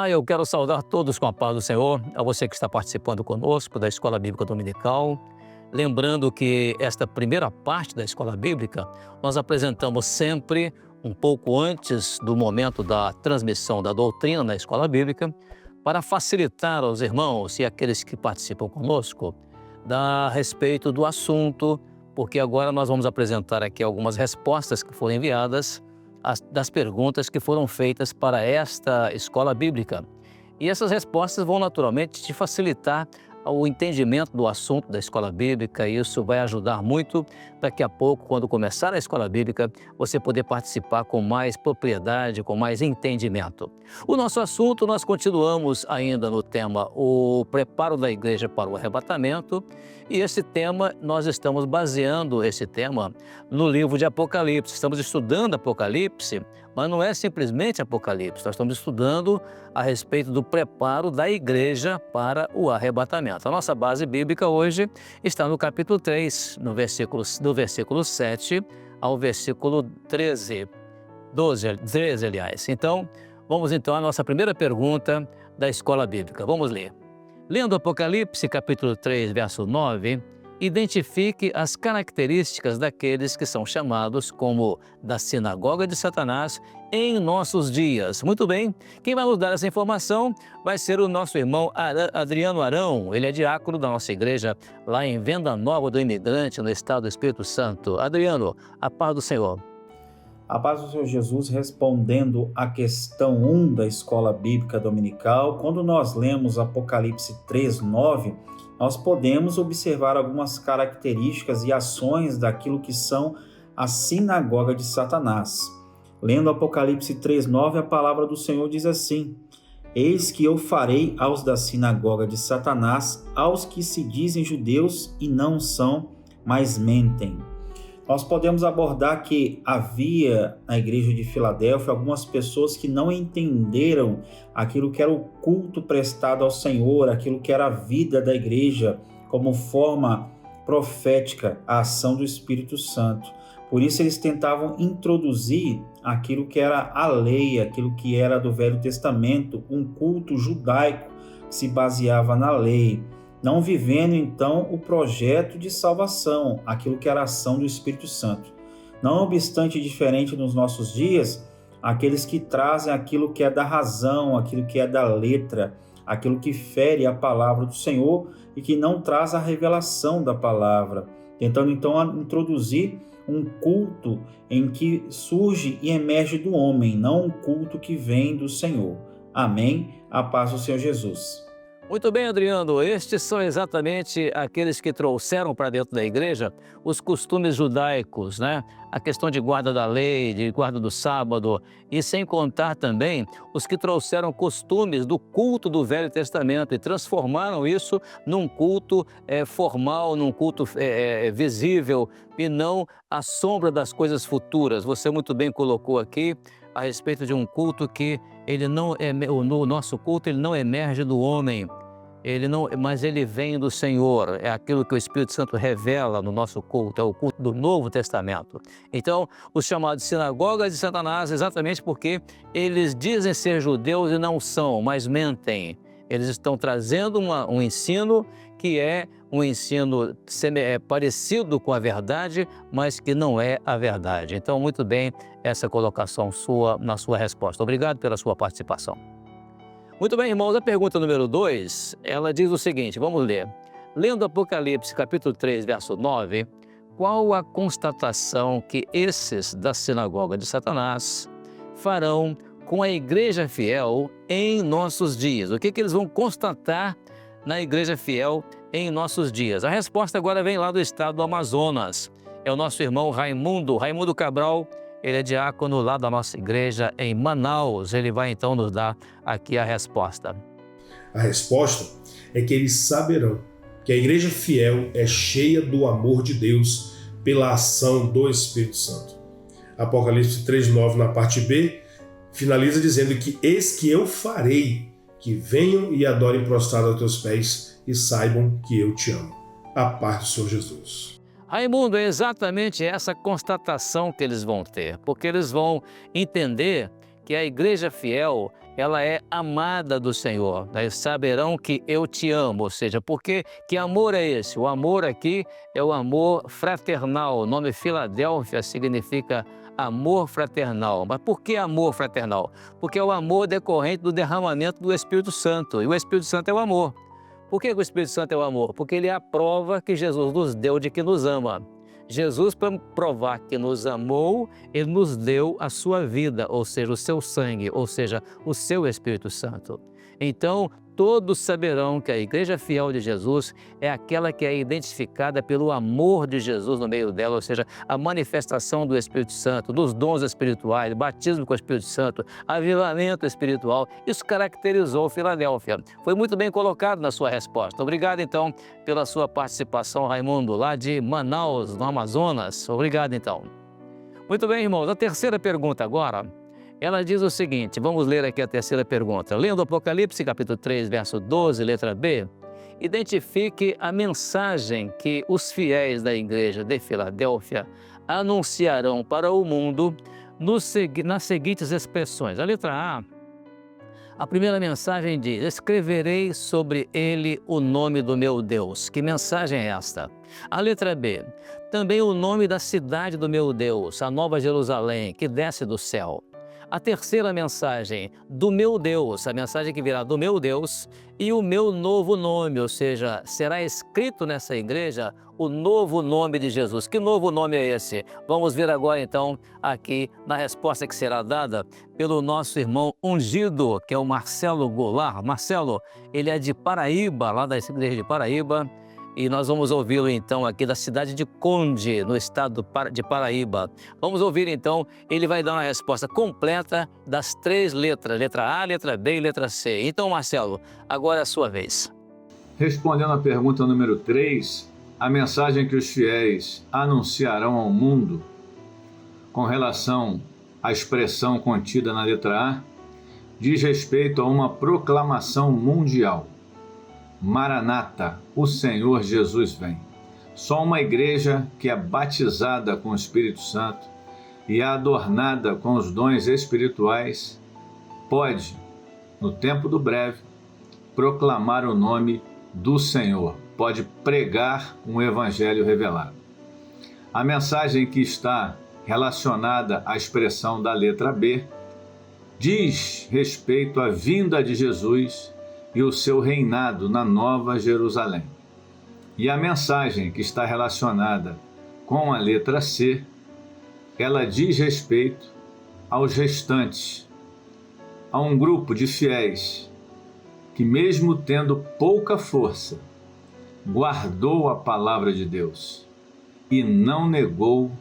Olá, eu quero saudar todos com a paz do Senhor, a você que está participando conosco da Escola Bíblica Dominical. Lembrando que esta primeira parte da Escola Bíblica nós apresentamos sempre um pouco antes do momento da transmissão da doutrina na Escola Bíblica, para facilitar aos irmãos e aqueles que participam conosco a respeito do assunto, porque agora nós vamos apresentar aqui algumas respostas que foram enviadas das perguntas que foram feitas para esta escola bíblica. E essas respostas vão naturalmente te facilitar o entendimento do assunto da escola bíblica, e isso vai ajudar muito daqui a pouco, quando começar a escola bíblica, você poder participar com mais propriedade, com mais entendimento. O nosso assunto, nós continuamos ainda no tema o preparo da igreja para o arrebatamento, e esse tema, nós estamos baseando esse tema no livro de Apocalipse. Estamos estudando Apocalipse, mas não é simplesmente Apocalipse, nós estamos estudando a respeito do preparo da igreja para o arrebatamento. A nossa base bíblica hoje está no capítulo 3, do versículo 7 ao versículo 13, 13, aliás. Então, vamos então à nossa primeira pergunta da escola bíblica. Vamos ler. Lendo Apocalipse, capítulo 3, verso 9, identifique as características daqueles que são chamados como da sinagoga de Satanás em nossos dias. Muito bem, quem vai nos dar essa informação vai ser o nosso irmão Adriano Arão. Ele é diácono da nossa igreja lá em Venda Nova do Imigrante, no estado do Espírito Santo. Adriano, a paz do Senhor. A paz do Senhor Jesus, respondendo à questão 1 da Escola Bíblica Dominical, quando nós lemos Apocalipse 3:9, nós podemos observar algumas características e ações daquilo que são a sinagoga de Satanás. Lendo Apocalipse 3:9, a palavra do Senhor diz assim: Eis que eu farei aos da sinagoga de Satanás, aos que se dizem judeus e não são, mas mentem. Nós podemos abordar que havia na igreja de Filadélfia algumas pessoas que não entenderam aquilo que era o culto prestado ao Senhor, aquilo que era a vida da igreja como forma profética, a ação do Espírito Santo. Por isso eles tentavam introduzir aquilo que era a lei, aquilo que era do Velho Testamento, um culto judaico que se baseava na lei, não vivendo então o projeto de salvação, aquilo que era a ação do Espírito Santo. Não obstante diferente nos nossos dias, aqueles que trazem aquilo que é da razão, aquilo que é da letra, aquilo que fere a palavra do Senhor e que não traz a revelação da palavra, tentando então introduzir um culto em que surge e emerge do homem, não um culto que vem do Senhor. Amém? A paz do Senhor Jesus. Muito bem, Adriano, estes são exatamente aqueles que trouxeram para dentro da igreja os costumes judaicos, né? A questão de guarda da lei, de guarda do sábado, e sem contar também os que trouxeram costumes do culto do Velho Testamento e transformaram isso num culto formal, num culto visível e não à sombra das coisas futuras. Você muito bem colocou aqui a respeito de um culto que ele não é, o nosso culto ele não emerge do homem, mas ele vem do Senhor. É aquilo que o Espírito Santo revela no nosso culto, é o culto do Novo Testamento. Então, os chamados sinagogas de Satanás, exatamente porque eles dizem ser judeus e não são, mas mentem. Eles estão trazendo um ensino que é um ensino parecido com a verdade, mas que não é a verdade. Então, muito bem, essa colocação sua na sua resposta. Obrigado pela sua participação. Muito bem, irmãos, a pergunta número 2, ela diz o seguinte, vamos ler. Lendo Apocalipse, capítulo 3, verso 9, qual a constatação que esses da sinagoga de Satanás farão com a igreja fiel em nossos dias? O que eles vão constatar na igreja fiel em nossos dias? A resposta agora vem lá do estado do Amazonas. É o nosso irmão Raimundo Cabral. Ele é diácono lá da nossa igreja em Manaus. Ele vai então nos dar aqui a resposta. A resposta é que eles saberão que a igreja fiel é cheia do amor de Deus pela ação do Espírito Santo. Apocalipse 3:9, na parte B, finaliza dizendo que eis que eu farei que venham e adorem prostrado aos teus pés e saibam que eu te amo. A paz do Senhor Jesus. Raimundo, é exatamente essa constatação que eles vão ter, porque eles vão entender que a igreja fiel ela é amada do Senhor. Eles saberão que eu te amo, ou seja, porque que amor é esse? O amor aqui é o amor fraternal. O nome Filadélfia significa amor fraternal. Mas por que amor fraternal? Porque é o amor decorrente do derramamento do Espírito Santo. E o Espírito Santo é o amor. Por que o Espírito Santo é o amor? Porque ele é a prova que Jesus nos deu de que nos ama. Jesus, para provar que nos amou, ele nos deu a sua vida, ou seja, o seu sangue, ou seja, o seu Espírito Santo. Então, todos saberão que a Igreja Fiel de Jesus é aquela que é identificada pelo amor de Jesus no meio dela, ou seja, a manifestação do Espírito Santo, dos dons espirituais, batismo com o Espírito Santo, avivamento espiritual. Isso caracterizou Filadélfia. Foi muito bem colocado na sua resposta. Obrigado, então, pela sua participação, Raimundo, lá de Manaus, no Amazonas. Obrigado, então. Muito bem, irmãos. A terceira pergunta agora. Ela diz o seguinte, vamos ler aqui a terceira pergunta. Lendo Apocalipse, capítulo 3, verso 12, letra B, identifique a mensagem que os fiéis da igreja de Filadélfia anunciarão para o mundo nas seguintes expressões. A letra a primeira mensagem diz, escreverei sobre ele o nome do meu Deus. Que mensagem é esta? A letra B, também o nome da cidade do meu Deus, a Nova Jerusalém, que desce do céu. A terceira mensagem, do meu Deus, a mensagem que virá do meu Deus e o meu novo nome, ou seja, será escrito nessa igreja o novo nome de Jesus. Que novo nome é esse? Vamos ver agora então aqui na resposta que será dada pelo nosso irmão ungido, que é o Marcelo Goulart. Marcelo, ele é de Paraíba, lá da igreja de Paraíba. E nós vamos ouvi-lo então aqui da cidade de Conde, no estado de Paraíba. Vamos ouvir então, ele vai dar uma resposta completa das três letras, letra A, letra B e letra C. Então, Marcelo, agora é a sua vez. Respondendo à pergunta número 3, a mensagem que os fiéis anunciarão ao mundo com relação à expressão contida na letra A, diz respeito a uma proclamação mundial. Maranata, o Senhor Jesus vem. Só uma igreja que é batizada com o Espírito Santo e adornada com os dons espirituais pode, no tempo do breve, proclamar o nome do Senhor, pode pregar um evangelho revelado. A mensagem que está relacionada à expressão da letra B diz respeito à vinda de Jesus e o seu reinado na Nova Jerusalém. E a mensagem que está relacionada com a letra C, ela diz respeito aos restantes, a um grupo de fiéis que, mesmo tendo pouca força, guardou a palavra de Deus e não negou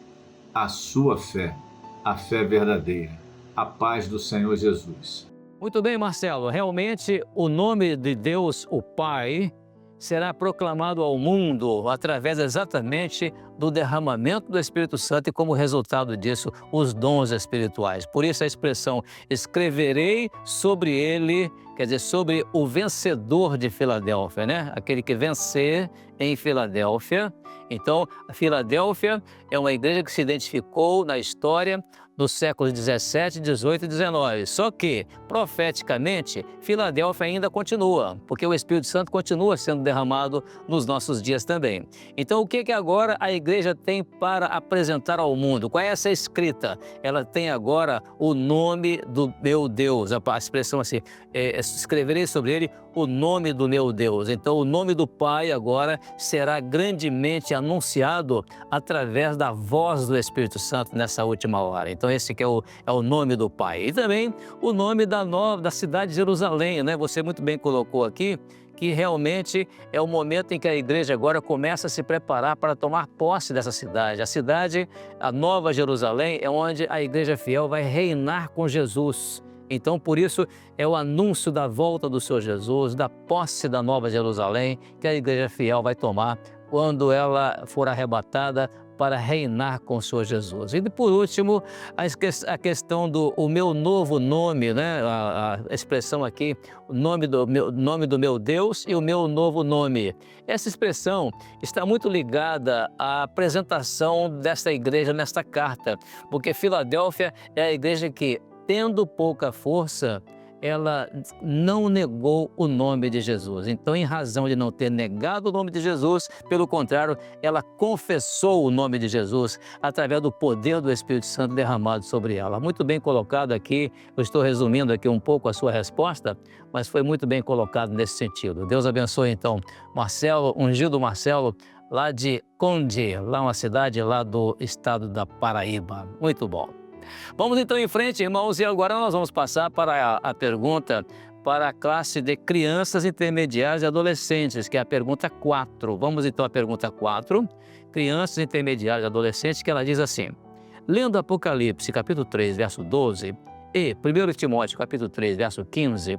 a sua fé, a fé verdadeira, a paz do Senhor Jesus. Muito bem, Marcelo. Realmente, o nome de Deus, o Pai, será proclamado ao mundo através exatamente do derramamento do Espírito Santo e, como resultado disso, os dons espirituais. Por isso a expressão, escreverei sobre ele, quer dizer, sobre o vencedor de Filadélfia, né? Aquele que vencer em Filadélfia. Então, a Filadélfia é uma igreja que se identificou na história nos séculos 17, 18 e 19. Só que, profeticamente, Filadélfia ainda continua, porque o Espírito Santo continua sendo derramado nos nossos dias também. Então, o que agora a igreja tem para apresentar ao mundo? Qual é essa escrita? Ela tem agora o nome do meu Deus, a expressão assim, escreverei sobre ele o nome do meu Deus. Então, o nome do Pai agora será grandemente anunciado através da voz do Espírito Santo nessa última hora. Então, esse que é o nome do Pai. E também o nome da cidade de Jerusalém, né? Você muito bem colocou aqui que realmente é o momento em que a igreja agora começa a se preparar para tomar posse dessa cidade. A cidade, a Nova Jerusalém, é onde a igreja fiel vai reinar com Jesus. Então, por isso, é o anúncio da volta do Senhor Jesus, da posse da Nova Jerusalém, que a igreja fiel vai tomar quando ela for arrebatada para reinar com o Senhor Jesus. E, por último, a questão do o meu novo nome, né? A expressão aqui, o nome do meu Deus e o meu novo nome. Essa expressão está muito ligada à apresentação desta igreja nesta carta, porque Filadélfia é a igreja que, tendo pouca força, ela não negou o nome de Jesus. Então, em razão de não ter negado o nome de Jesus, pelo contrário, ela confessou o nome de Jesus através do poder do Espírito Santo derramado sobre ela. Muito bem colocado aqui, eu estou resumindo aqui um pouco a sua resposta, mas foi muito bem colocado nesse sentido. Deus abençoe então Marcelo, ungido Marcelo, lá de Conde, lá uma cidade lá do estado da Paraíba. Muito bom. Vamos então em frente, irmãos, e agora nós vamos passar para a pergunta para a classe de crianças intermediárias e adolescentes, que é a pergunta 4. Vamos então à pergunta 4, crianças intermediárias e adolescentes, que ela diz assim: lendo Apocalipse, capítulo 3, verso 12, e 1 Timóteo, capítulo 3, verso 15,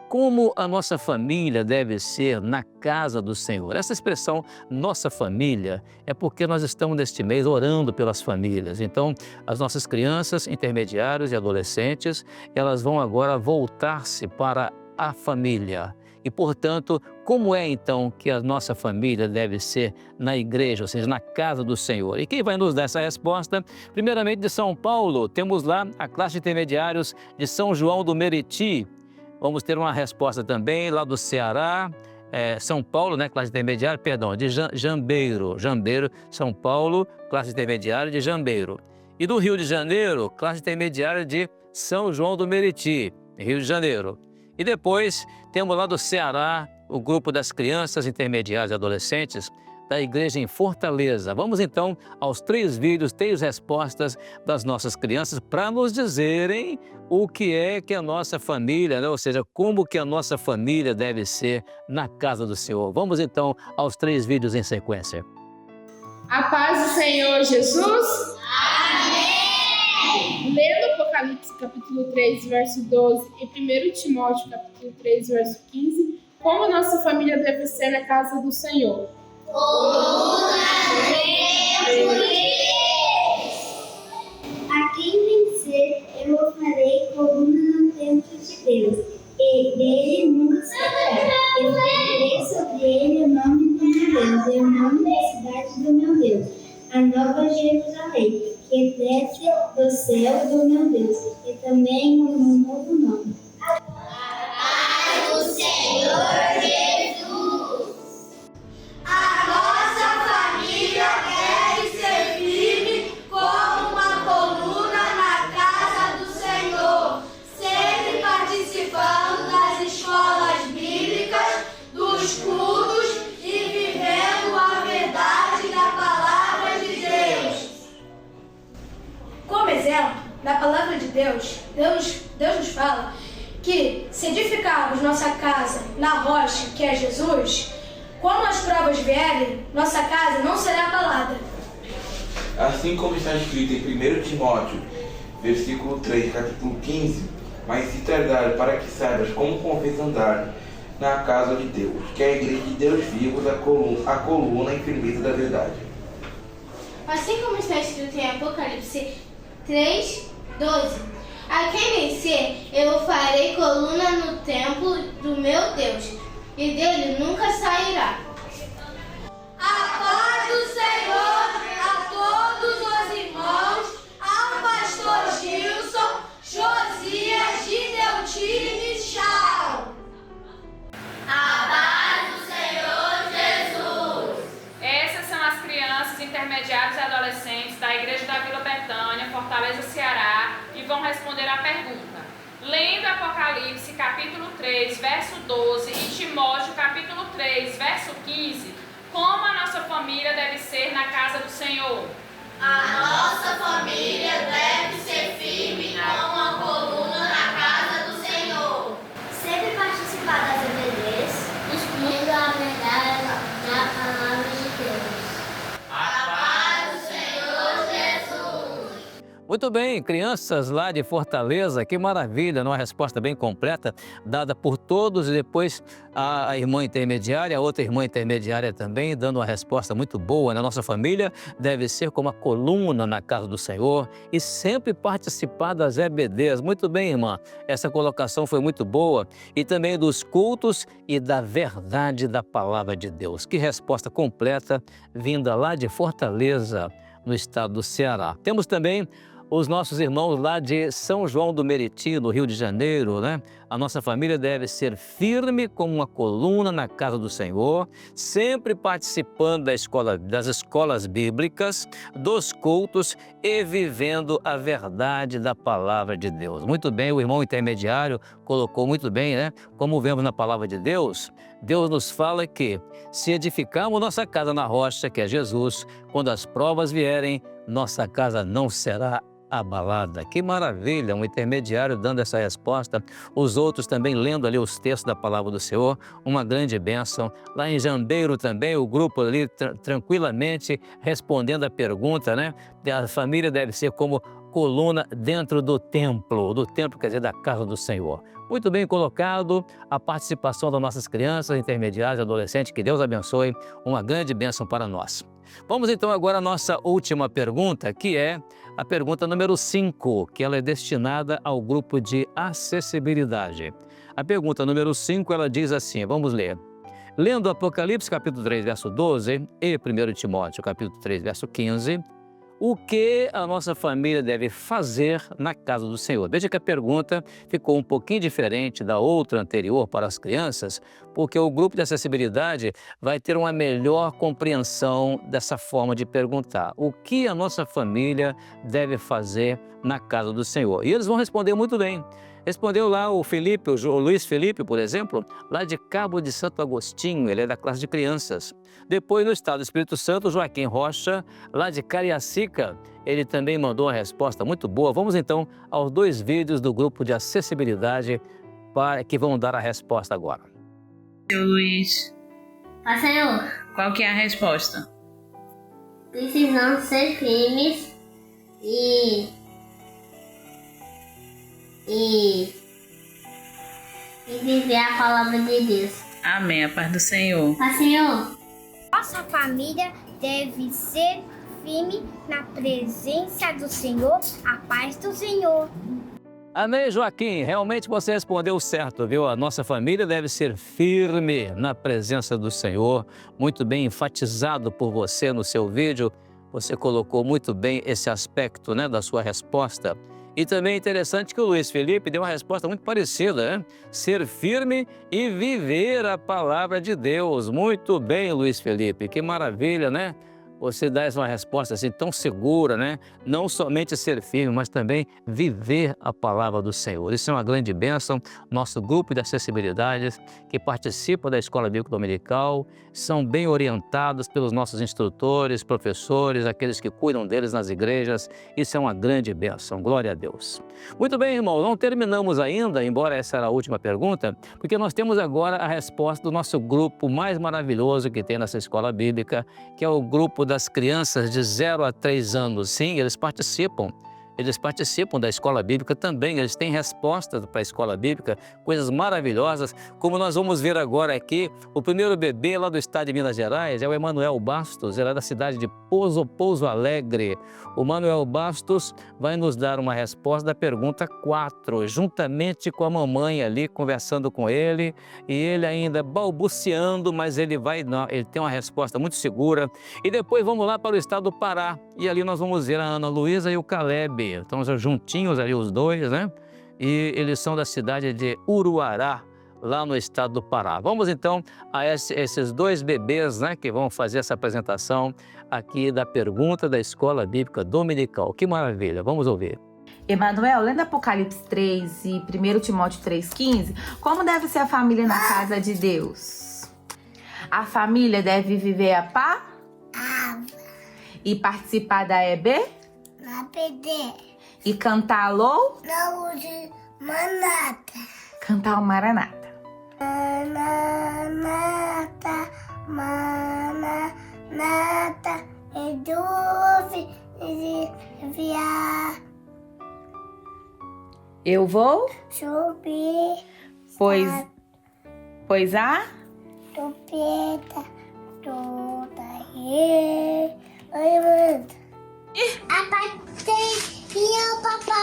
como a nossa família deve ser na casa do Senhor. Essa expressão, nossa família, é porque nós estamos neste mês orando pelas famílias. Então, as nossas crianças, intermediários e adolescentes, elas vão agora voltar-se para a família. E, portanto, como é então que a nossa família deve ser na igreja, ou seja, na casa do Senhor? E quem vai nos dar essa resposta? Primeiramente, de São Paulo, temos lá a classe de intermediários de São João do Meriti. Vamos ter uma resposta também lá do Ceará, São Paulo, né, classe intermediária, perdão, de Jambeiro, São Paulo, classe intermediária de Jambeiro. E do Rio de Janeiro, classe intermediária de São João do Meriti, Rio de Janeiro. E depois temos lá do Ceará o grupo das crianças intermediárias e adolescentes da igreja em Fortaleza. Vamos então aos 3 vídeos, 3 respostas das nossas crianças para nos dizerem o que é que a nossa família, né? Ou seja, como que a nossa família deve ser na casa do Senhor. Vamos então aos 3 vídeos em sequência. A paz do Senhor Jesus. Amém! Lendo Apocalipse capítulo 3, verso 12 e 1 Timóteo capítulo 3, verso 15, como a nossa família deve ser na casa do Senhor. A quem vencer, eu o farei coluna no templo de Deus, e dele nunca sairá. Eu escreverei sobre ele o nome do meu Deus, e o nome da cidade do meu Deus, a nova Jerusalém, que desce do céu do meu Deus, e também um novo nome. A paz do Senhor Jesus! A nossa família deve ser firme como uma coluna na casa do Senhor, sempre participando das escolas bíblicas, dos cultos e vivendo a verdade da palavra de Deus. Como exemplo da palavra de Deus, Deus nos fala que se edificarmos nossa casa na rocha, que é Jesus, quando as provas vierem, nossa casa não será abalada. Assim como está escrito em 1 Timóteo, versículo 3, capítulo 15, mas se tardar para que saibas como convém andar na casa de Deus, que é a igreja de Deus vivo, a coluna e firmeza da verdade. Assim como está escrito em Apocalipse 3, 12, a quem vencer, eu farei coluna no templo do meu Deus, e dele nunca sairá. A paz do Senhor a todos os irmãos, ao pastor Gilson, Josias, Gideutine e Chau. A paz do Senhor Jesus. Essas são as crianças intermediárias e adolescentes da Igreja da Vila Betânia, Fortaleza, Ceará, e vão responder à pergunta. Lendo Apocalipse, capítulo 3, verso 12 e Timóteo, capítulo 3, verso 15, como a nossa família deve ser na casa do Senhor? A nossa família deve ser firme como uma coluna na casa do Senhor. Sempre participar das EBDs, expondo a verdade da palavra de Deus. A paz do Senhor Jesus. Muito bem, crianças lá de Fortaleza, que maravilha, uma resposta bem completa, dada por todos, e depois a irmã intermediária, a outra irmã intermediária também, dando uma resposta muito boa. Na nossa família deve ser como a coluna na casa do Senhor e sempre participar das EBDs. Muito bem, irmã, essa colocação foi muito boa. E também dos cultos e da verdade da palavra de Deus. Que resposta completa, vinda lá de Fortaleza, no estado do Ceará. Temos também os nossos irmãos lá de São João do Meriti, no Rio de Janeiro, né? A nossa família deve ser firme como uma coluna na casa do Senhor, sempre participando das escolas bíblicas, dos cultos e vivendo a verdade da palavra de Deus. Muito bem, o irmão intermediário colocou muito bem, né? Como vemos na palavra de Deus, Deus nos fala que se edificarmos nossa casa na rocha, que é Jesus, quando as provas vierem, nossa casa não será abalada. Que maravilha, um intermediário dando essa resposta, os outros também lendo ali os textos da palavra do Senhor, uma grande bênção. Lá em Jambeiro também, o grupo ali tranquilamente respondendo a pergunta, né? A família deve ser como coluna dentro do templo quer dizer, da casa do Senhor. Muito bem colocado a participação das nossas crianças, intermediários, adolescentes, que Deus abençoe, uma grande bênção para nós. Vamos então agora à nossa última pergunta, que é a pergunta número 5, que ela é destinada ao grupo de acessibilidade. A pergunta número 5, ela diz assim, vamos ler. Lendo Apocalipse capítulo 3, verso 12 e 1 Timóteo capítulo 3, verso 15, o que a nossa família deve fazer na casa do Senhor? Veja que a pergunta ficou um pouquinho diferente da outra anterior para as crianças, porque o grupo de acessibilidade vai ter uma melhor compreensão dessa forma de perguntar. O que a nossa família deve fazer na casa do Senhor? E eles vão responder muito bem. Respondeu lá o Felipe, o Luiz Felipe, por exemplo, lá de Cabo de Santo Agostinho, ele é da classe de crianças. Depois, no estado do Espírito Santo, Joaquim Rocha, lá de Cariacica, ele também mandou uma resposta muito boa. Vamos então aos 2 vídeos do grupo de acessibilidade que vão dar a resposta agora. Seu Luiz, Senhor, qual que é a resposta? precisamos ser firmes e viver a palavra de Deus. Amém, a paz do Senhor. Senhor, Nossa família deve ser firme na presença do Senhor, a paz do Senhor. Amém, Joaquim. Realmente você respondeu certo, viu? A nossa família deve ser firme na presença do Senhor. Muito bem enfatizado por você no seu vídeo. Você colocou muito bem esse aspecto, né, da sua resposta. E também é interessante que o Luiz Felipe deu uma resposta muito parecida, né? Ser firme e viver a palavra de Deus. Muito bem, Luiz Felipe, que maravilha, né? Você dá uma resposta assim tão segura, né? Não somente ser firme, mas também viver a palavra do Senhor. Isso é uma grande bênção. Nosso grupo de acessibilidade que participa da Escola Bíblica Dominical são bem orientados pelos nossos instrutores, professores, aqueles que cuidam deles nas igrejas. Isso é uma grande bênção. Glória a Deus. Muito bem, irmão. Não terminamos ainda, embora essa era a última pergunta, porque nós temos agora a resposta do nosso grupo mais maravilhoso que tem nessa Escola Bíblica, que é o grupo das crianças de 0 a 3 anos. Sim, eles participam da Escola Bíblica também, eles têm respostas para a Escola Bíblica, coisas maravilhosas, como nós vamos ver agora aqui. O primeiro bebê lá do estado de Minas Gerais é o Emanuel Bastos, ele é da cidade de Pouso Alegre. O Emanuel Bastos vai nos dar uma resposta da pergunta 4, juntamente com a mamãe ali, conversando com ele, e ele ainda balbuciando, mas ele tem uma resposta muito segura. E depois vamos lá para o estado do Pará, e ali nós vamos ver a Ana Luísa e o Caleb. Estão juntinhos ali os dois, né? E eles são da cidade de Uruará, lá no estado do Pará. Vamos então a esses 2 bebês, né, que vão fazer essa apresentação aqui da pergunta da Escola Bíblica Dominical. Que maravilha, vamos ouvir. Emanuel, lendo Apocalipse 3 e 1 Timóteo 3,15, como deve ser a família na casa de Deus? A família deve viver a paz e participar da EB? E cantar alô? não use manata. Cantar o Maranata. Manata, manata, eduve, enviar, Eu vou, subir, pois a tupeta, toda oi, mano. A patinha, papá,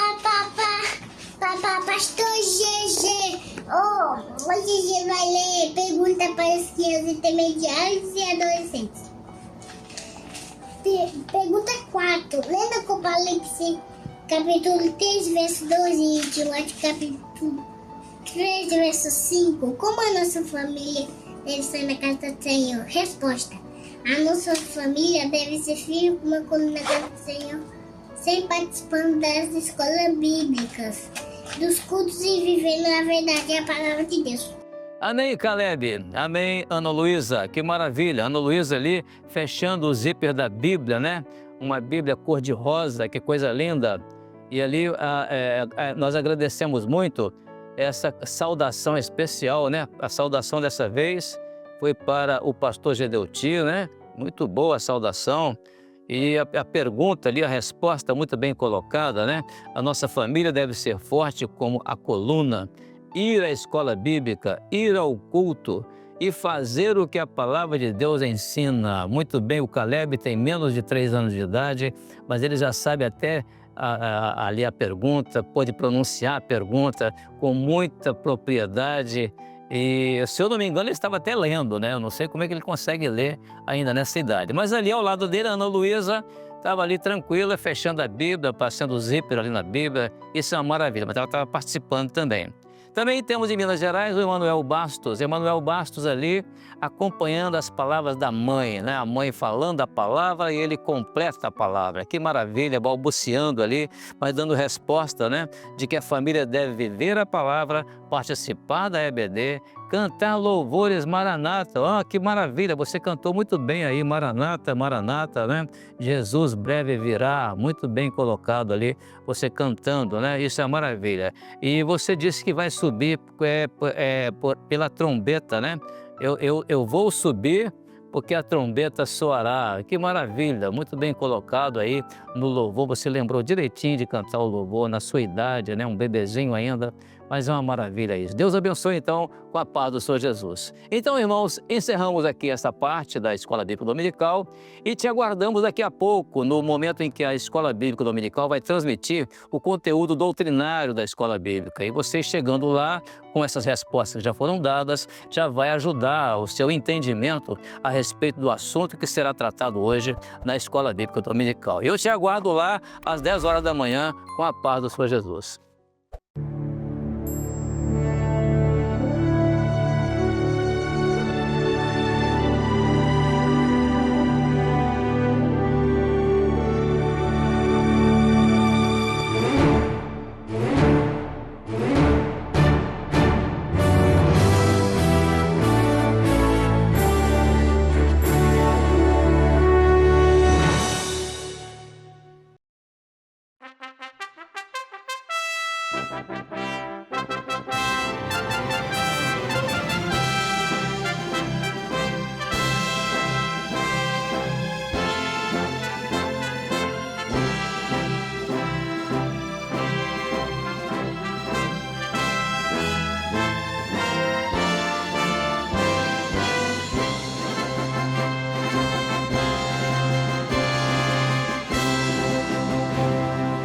pastor GG. O GG vai ler pergunta para as crianças intermediárias e adolescentes. Pergunta 4. Lendo Apocalipse capítulo 3, verso 12 e Timóteo, capítulo 3, verso 5. Como a nossa família deve ser na casa do Senhor? Resposta: a nossa família deve ser firme como a coluna na casa do Senhor, sempre participando das escolas bíblicas, dos cultos e vivendo a verdade e a palavra de Deus. Amém, Caleb. Amém, Ana Luísa. Que maravilha. Ana Luísa ali fechando o zíper da Bíblia, né? Uma Bíblia cor-de-rosa, que coisa linda. E ali nós agradecemos muito essa saudação especial, né? A saudação dessa vez foi para o pastor Gedeuti, né? Muito boa a saudação. E a pergunta ali, a resposta muito bem colocada, né? A nossa família deve ser forte como a coluna, ir à escola bíblica, ir ao culto e fazer o que a palavra de Deus ensina. Muito bem, o Caleb tem menos de 3 anos de idade, mas ele já sabe até ali a pergunta, pode pronunciar a pergunta com muita propriedade. E, se eu não me engano, ele estava até lendo, né? Eu não sei como é que ele consegue ler ainda nessa idade. Mas ali ao lado dele, a Ana Luísa estava ali tranquila, fechando a Bíblia, passando o zíper ali na Bíblia. Isso é uma maravilha, mas ela estava participando também. Também temos em Minas Gerais o Emanuel Bastos. Emanuel Bastos ali acompanhando as palavras da mãe, né? A mãe falando a palavra e ele completa a palavra. Que maravilha, balbuciando ali, mas dando resposta, né? De que a família deve viver a palavra, participar da EBD, cantar louvores Maranata. Oh, que maravilha, você cantou muito bem aí, Maranata, Maranata, né? Jesus breve virá, muito bem colocado ali, você cantando, né? Isso é maravilha. E você disse que vai subir pela trombeta, né? Eu vou subir porque a trombeta soará. Que maravilha, muito bem colocado aí no louvor. Você lembrou direitinho de cantar o louvor na sua idade, né? Um bebezinho ainda, mas é uma maravilha isso. Deus abençoe então com a paz do Senhor Jesus. Então, irmãos, encerramos aqui essa parte da Escola Bíblica Dominical e te aguardamos daqui a pouco, no momento em que a Escola Bíblica Dominical vai transmitir o conteúdo doutrinário da Escola Bíblica. E você chegando lá, com essas respostas que já foram dadas, já vai ajudar o seu entendimento a respeito do assunto que será tratado hoje na Escola Bíblica Dominical. Eu te aguardo lá às 10 horas da manhã com a paz do Senhor Jesus.